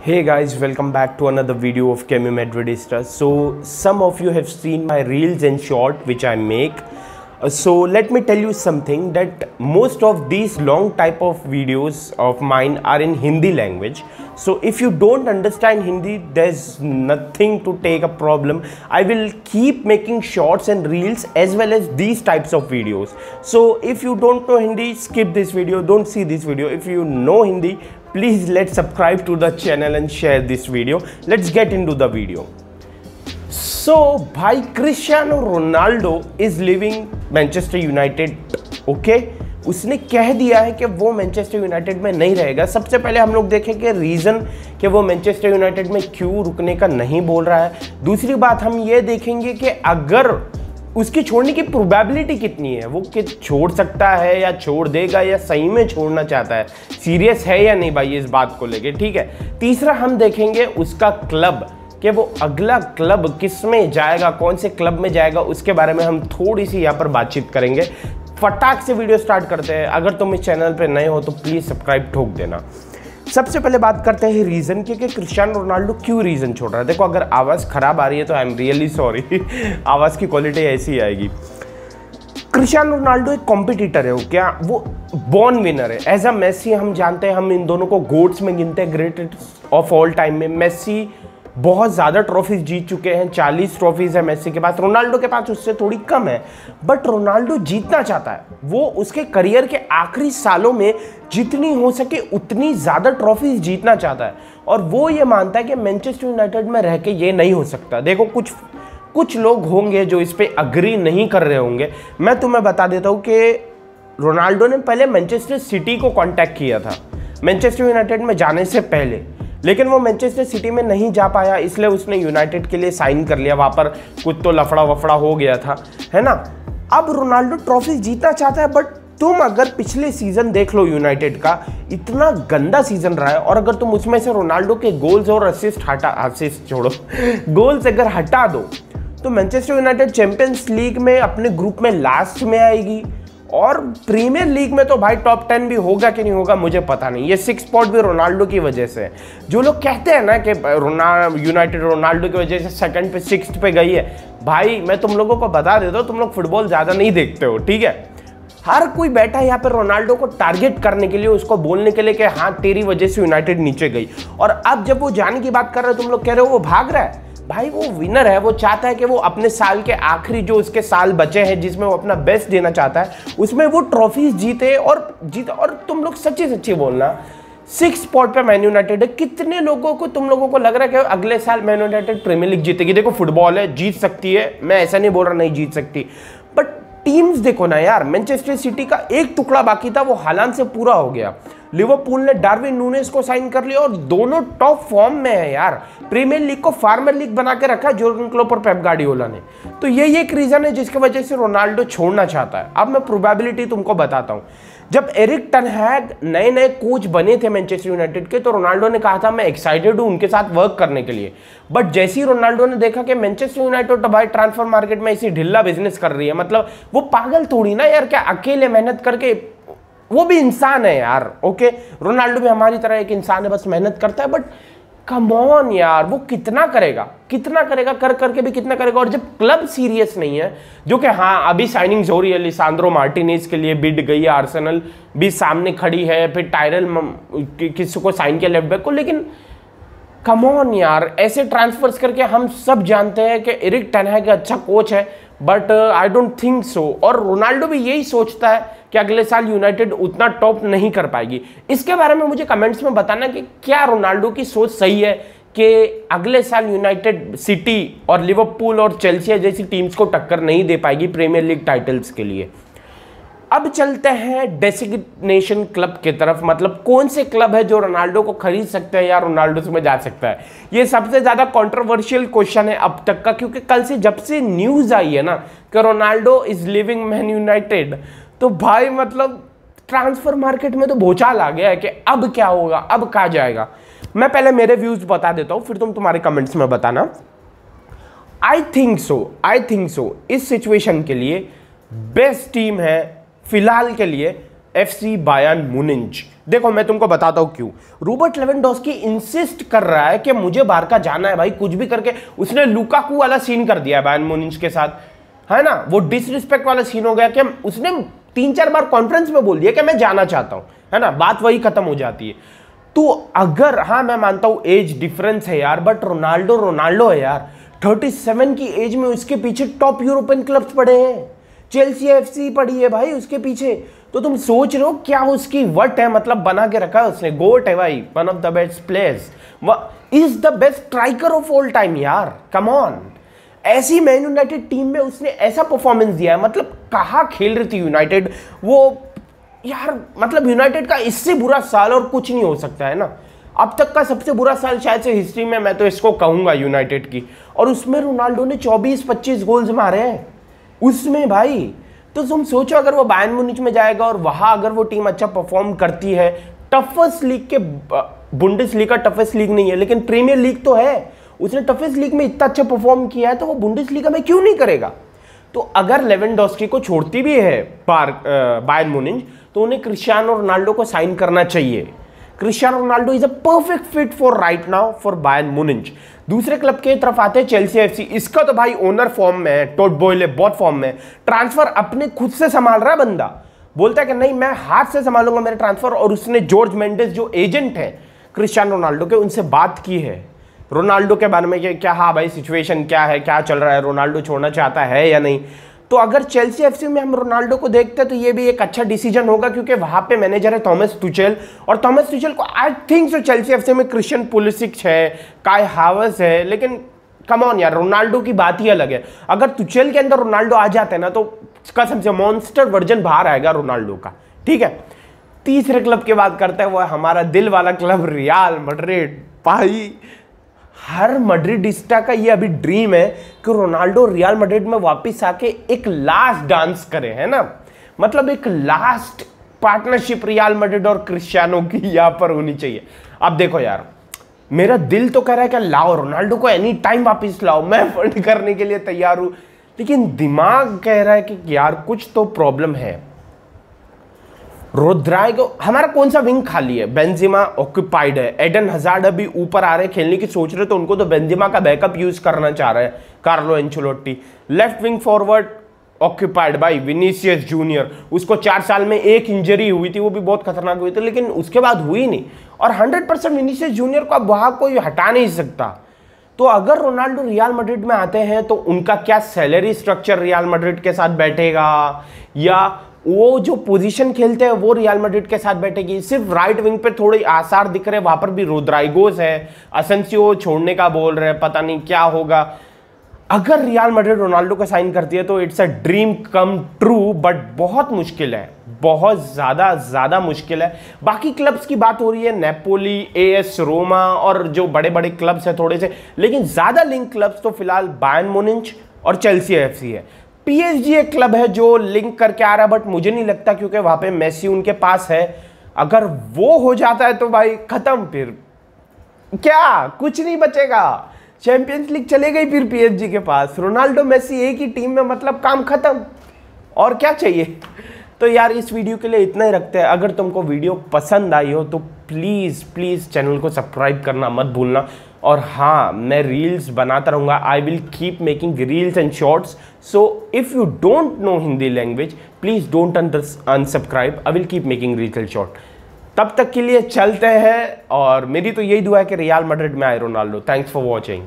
Hey guys, welcome back to another video of Kemi Madridista. So some of you have seen my reels and short which I make. So let me tell you something that most of these long type of videos of mine are in Hindi language. So if you don't understand Hindi, there's nothing to take a problem. I will keep making shorts and reels as well as these types of videos. So if you don't know Hindi, skip this video, don't see this video. If you know Hindi, please let's subscribe to the channel and share this video. Let's get into the video. So भाई Cristiano Ronaldo is living Manchester United. Okay, उसने कह दिया है कि वो Manchester United में नहीं रहेगा. सबसे पहले हम लोग देखें कि रीज़न कि वो मैनचेस्टर यूनाइटेड में क्यों रुकने का नहीं बोल रहा है. दूसरी बात हम ये देखेंगे कि अगर उसकी छोड़ने की प्रोबेबिलिटी कितनी है, वो छोड़ सकता है या छोड़ देगा या सही में छोड़ना चाहता है, सीरियस है या नहीं भाई इस बात को लेके. ठीक है. तीसरा हम देखेंगे उसका क्लब, कि वो अगला क्लब किस में जाएगा, कौन से क्लब में जाएगा, उसके बारे में हम थोड़ी सी यहाँ पर बातचीत करेंगे. फटाक से वीडियो स्टार्ट करते हैं. अगर तुम इस चैनल पे नए हो तो प्लीज़ सब्सक्राइब ठोक देना. सबसे पहले बात करते हैं रीज़न की कि क्रिस्टियानो रोनाल्डो क्यों रीज़न छोड़ रहा है. देखो, अगर आवाज़ ख़राब आ रही है तो आई एम रियली सॉरी. आवाज़ की क्वालिटी ऐसी ही आएगी. क्रिस्टियानो रोनाल्डो एक कॉम्पिटिटर है. क्या वो बॉर्न विनर है. एज अ मेसी हम जानते हैं, हम इन दोनों को गोट्स में गिनते हैं, ग्रेटेस्ट ऑफ ऑल टाइम में. मेसी बहुत ज़्यादा ट्रॉफीज जीत चुके हैं, 40 ट्रॉफीज है मेसी के पास. रोनाल्डो के पास उससे थोड़ी कम है, बट रोनाल्डो जीतना चाहता है. वो उसके करियर के आखिरी सालों में जितनी हो सके उतनी ज़्यादा ट्रॉफीज जीतना चाहता है, और वो ये मानता है कि मैनचेस्टर यूनाइटेड में रह के ये नहीं हो सकता. देखो, कुछ लोग होंगे जो इस पर अग्री नहीं कर रहे होंगे. मैं तुम्हें बता देता हूँ कि रोनाल्डो ने पहले मैनचेस्टर सिटी को कॉन्टैक्ट किया था मैनचेस्टर यूनाइटेड में जाने से पहले, लेकिन वो मैनचेस्टर सिटी में नहीं जा पाया, इसलिए उसने यूनाइटेड के लिए साइन कर लिया. वहाँ पर कुछ तो लफड़ा वफड़ा हो गया था, है ना. अब रोनाल्डो ट्रॉफी जीतना चाहता है, बट तुम अगर पिछले सीजन देख लो यूनाइटेड का, इतना गंदा सीजन रहा है, और अगर तुम उसमें से रोनाल्डो के गोल्स और असिस्ट छोड़ो गोल्स अगर हटा दो तो मैनचेस्टर यूनाइटेड चैंपियंस लीग में अपने ग्रुप में लास्ट में आएगी, और प्रीमियर लीग में तो भाई टॉप 10 भी होगा कि नहीं होगा मुझे पता नहीं. ये 6 स्पॉट भी रोनाल्डो की वजह से. जो लोग कहते हैं ना कि यूनाइटेड रोनाल्डो की वजह से सेकंड पे 6th पे गई है, भाई मैं तुम लोगों को बता देता हूँ, तुम लोग फुटबॉल ज़्यादा नहीं देखते हो. ठीक है. हर कोई बैठा है यहाँ पे रोनाल्डो को टारगेट करने के लिए, उसको बोलने के लिए कि हाँ तेरी वजह से यूनाइटेड नीचे गई. और अब जब वो जाने की बात कर रहे हो, तुम लोग कह रहे हो वो भाग रहा है. भाई वो विनर है, वो चाहता है कि वो अपने साल के आखिरी जो उसके साल बचे हैं जिसमें वो अपना बेस्ट देना चाहता है, उसमें वो ट्रॉफीज जीते. और तुम लोग सच्ची बोलना, 6 स्पॉट पे मैन यूनाइटेड है. कितने लोगों को तुम लोगों को लग रहा है कि अगले साल मैन यूनाइटेड प्रीमियर लीग जीतेगी? देखो, फुटबॉल है, जीत सकती है, मैं ऐसा नहीं बोल रहा नहीं जीत सकती, बट टीम्स देखो ना यार. मैनचेस्टर सिटी का एक टुकड़ा बाकी था, वो हालांकि से पूरा हो गया. लिवरपूल ने डार्विन नूनेस को साइन कर लिया, और दोनों टॉप फॉर्म में है यार. प्रीमियर लीग को फार्मर लीग बना के रखा है जोर्गन क्लोप और पेप गार्डियोला ने. तो यही एक रीजन है जिसकी वजह से रोनाल्डो छोड़ना चाहता है. अब मैं प्रोबेबिलिटी तुमको बताता हूं. जब एरिक टेन हैग नए कोच बने थे मैनचेस्टर यूनाइटेड के, तो रोनाल्डो ने कहा था मैं एक्साइटेड हूं उनके साथ वर्क करने के लिए. बट जैसे ही रोनाल्डो ने देखा कि मैनचेस्टर यूनाइटेड तो भाई ट्रांसफर मार्केट में ऐसी ढिल्ला बिजनेस कर रही है, मतलब वो पागल थोड़ी ना यार, क्या अकेले मेहनत करके, वो भी इंसान है यार. ओके, रोनाल्डो भी हमारी तरह एक इंसान है, बस मेहनत करता है. बट कम ऑन यार, वो कितना करेगा कर करके भी कितना करेगा. और जब क्लब सीरियस नहीं है, जो कि हाँ अभी साइनिंग्स हो रही है, लिसांद्रो मार्टिनेज के लिए बिड गई है, आर्सेनल भी सामने खड़ी है, फिर टायरल किसी को साइन किया लेफ्ट बैक को, लेकिन कम ऑन यार, ऐसे ट्रांसफर्स करके हम सब जानते हैं कि एरिक टेन हैग अच्छा कोच है, but I don't think so. और रोनाल्डो भी यही सोचता है कि अगले साल यूनाइटेड उतना टॉप नहीं कर पाएगी. इसके बारे में मुझे कमेंट्स में बताना कि क्या रोनाल्डो की सोच सही है कि अगले साल यूनाइटेड सिटी और लिवरपूल और चेल्सी जैसी टीम्स को टक्कर नहीं दे पाएगी प्रीमियर लीग टाइटल्स के लिए. अब चलते हैं डेसिग्नेशन क्लब की तरफ, मतलब कौन से क्लब है जो रोनाल्डो को खरीद सकते हैं या रोनाल्डो से में जा सकता है. ये सबसे ज्यादा कंट्रोवर्शियल क्वेश्चन है अब तक का, क्योंकि कल से जब से न्यूज आई है ना कि Ronaldo is living man United, तो भाई मतलब ट्रांसफर मार्केट में तो भूचाल आ गया है कि अब क्या होगा, अब कहाँ जाएगा. मैं पहले मेरे व्यूज बता देता हूँ, फिर तुम तुम्हारे कमेंट्स में बताना. आई थिंक सो इस सिचुएशन के लिए बेस्ट टीम है फिलहाल के लिए FC बायर्न म्यूनिच। देखो मैं तुमको बताता हूं क्यों। रॉबर्ट लेवेंडोस्की इंसिस्ट कर रहा है कि मुझे बारका जाना है भाई, कुछ भी करके। उसने लुकाकू वाला सीन कर दिया है बायर्न म्यूनिच के साथ, है ना, वो डिसरिस्पेक्ट वाला सीन हो गया कि उसने 3-4 बार कॉन्फ्रेंस में बोल दिया कि मैं जाना चाहता हूं, है ना, बात वही खत्म हो जाती है। तो अगर, हाँ मैं मानता हूं एज डिफरेंस है यार, बट रोनाल्डो है यार, 37 की एज में उसके पीछे टॉप यूरोपियन क्लब्स पड़े हैं, चेल्सी FC पड़ी है भाई उसके पीछे। तो तुम सोच रहे हो क्या उसकी वट है, मतलब बना के रखा है उसने, गोट है भाई, one of the best players, is the best striker of all time यार, कम ऑन। ऐसी मैन यूनाइटेड टीम में उसने ऐसा परफॉर्मेंस दिया है, मतलब कहाँ खेल रही थी यूनाइटेड वो यार, मतलब यूनाइटेड का इससे बुरा साल और कुछ नहीं हो सकता है ना। अब तक का सबसे बुरा साल शायद से हिस्ट्री में मैं तो इसको कहूंगा यूनाइटेड की, और उसमें रोनाल्डो ने 24-25 गोल्स मारे हैं उसमें भाई। तो तुम सोचो अगर वो बायर्न म्यूनिच में जाएगा और वहां अगर वो टीम अच्छा परफॉर्म करती है, टफेस्ट लीग के, बुंडेसलीगा टफेस्ट लीग नहीं है लेकिन प्रीमियर लीग तो है, उसने टफेस्ट लीग में इतना अच्छा परफॉर्म किया है, तो वो बुंडेसलीगा में क्यों नहीं करेगा। तो अगर लेवेंडोस्की को छोड़ती भी है बायर्न म्यूनिच, तो उन्हें क्रिस्टियानो रोनाल्डो को साइन करना चाहिए। Cristiano Ronaldo is a perfect fit for right now for Bayern Munich. दूसरे क्लब के तरफ आते हैं चेल्सी FC। इसका तो भाई ओनर फॉर्म में है, टॉड बॉयले बहुत फॉर्म में, ट्रांसफर अपने खुद से संभाल रहा है बंदा, बोलता है कि नहीं मैं हाथ से संभालूंगा मेरे ट्रांसफर। और उसने जॉर्ज मेंडेस जो एजेंट है क्रिस्टियानो रोनाल्डो के, उनसे बात की है रोनाल्डो के बारे में कि क्या, हाँ भाई सिचुएशन क्या है, क्या चल रहा है, रोनाल्डो छोड़ना चाहता है या नहीं। तो अगर चेल्सी FC में हम रोनाल्डो को देखते हैं तो ये भी एक अच्छा डिसीजन होगा, क्योंकि वहां पे मैनेजर है थॉमस टुचेल, और थॉमस टुचेल को I think so Chelsea FC में क्रिश्चियन पुलिसिक है, काय हावर्स है, लेकिन कम ऑन यार, रोनाल्डो की बात ही अलग है। अगर टुचेल के अंदर रोनाल्डो आ जाते हैं ना, तो कसम से मॉन्स्टर वर्जन बाहर आएगा रोनाल्डो का, ठीक है। तीसरे क्लब की बात करते हैं, वो है हमारा दिल वाला क्लब रियल मैड्रिड। भाई हर मैड्रिडिस्टा का ये अभी ड्रीम है कि रोनाल्डो रियल मैड्रिड में वापस आके एक लास्ट डांस करे, है ना, मतलब एक लास्ट पार्टनरशिप रियल मैड्रिड और क्रिस्टियानो की यहां पर होनी चाहिए। अब देखो यार, मेरा दिल तो कह रहा है कि लाओ रोनाल्डो को एनी टाइम वापस लाओ, मैं फंड करने के लिए तैयार हूं, लेकिन दिमाग कह रहा है कि यार कुछ तो प्रॉब्लम है। रोड्रिगो, हमारा कौन सा विंग खाली है, बेंजेमा ऑक्यूपाइड है, एडन हजार्ड अभी ऊपर आ रहे हैं खेलने की सोच रहे, तो उनको तो बेंजेमा का बैकअप यूज करना चाह रहे हैं Carlo Ancelotti. Left wing forward occupied by Vinicius junior, उसको 4 साल में एक इंजरी हुई थी, वो भी बहुत खतरनाक हुई थी, लेकिन उसके बाद हुई नहीं, और 100% विनीसियस जूनियर को अब वहां कोई हटा नहीं सकता। तो अगर रोनाल्डो रियल मैड्रिड में आते हैं तो उनका क्या सैलरी स्ट्रक्चर रियल मैड्रिड के साथ बैठेगा, या वो जो पोजीशन खेलते हैं वो रियल मैड्रिड के साथ बैठेगी। सिर्फ राइट विंग पे थोड़े आसार दिख रहे हैं, वहां पर भी रोड्रिगोस है, असेंसियो छोड़ने का बोल रहे हैं, पता नहीं क्या होगा। अगर रियल मैड्रिड रोनाल्डो को साइन करती है तो it's a dream come true, but बहुत मुश्किल है, बहुत ज्यादा मुश्किल है। बाकी क्लब्स की बात हो रही है, नेपोली, AS रोमा और जो बड़े बड़े क्लब्स हैं थोड़े से, लेकिन ज्यादा लिंक क्लब्स तो फिलहाल बायर्न म्यूनिच और चेल्सी FC है। PSG एक क्लब है जो लिंक करके आ रहा है, बट मुझे नहीं लगता, क्योंकि वहां पे मेसी उनके पास है। अगर वो हो जाता है तो भाई खत्म, फिर क्या कुछ नहीं बचेगा, चैंपियंस लीग चले गई फिर PSG के पास। रोनाल्डो मेसी एक ही टीम में, मतलब काम खत्म, और क्या चाहिए। तो यार इस वीडियो के लिए इतना ही रखते हैं। अगर तुमको वीडियो पसंद आई हो तो प्लीज़ चैनल को सब्सक्राइब करना मत भूलना। और हाँ, मैं रील्स बनाता रहूँगा, I will keep making reels and shorts. So if you don't know Hindi language, please don't unsubscribe, I will keep making reels and short. तब तक के लिए चलते हैं, और मेरी तो यही दुआ है कि रियल मैड्रिड में आए रोनाल्डो। Thanks for watching.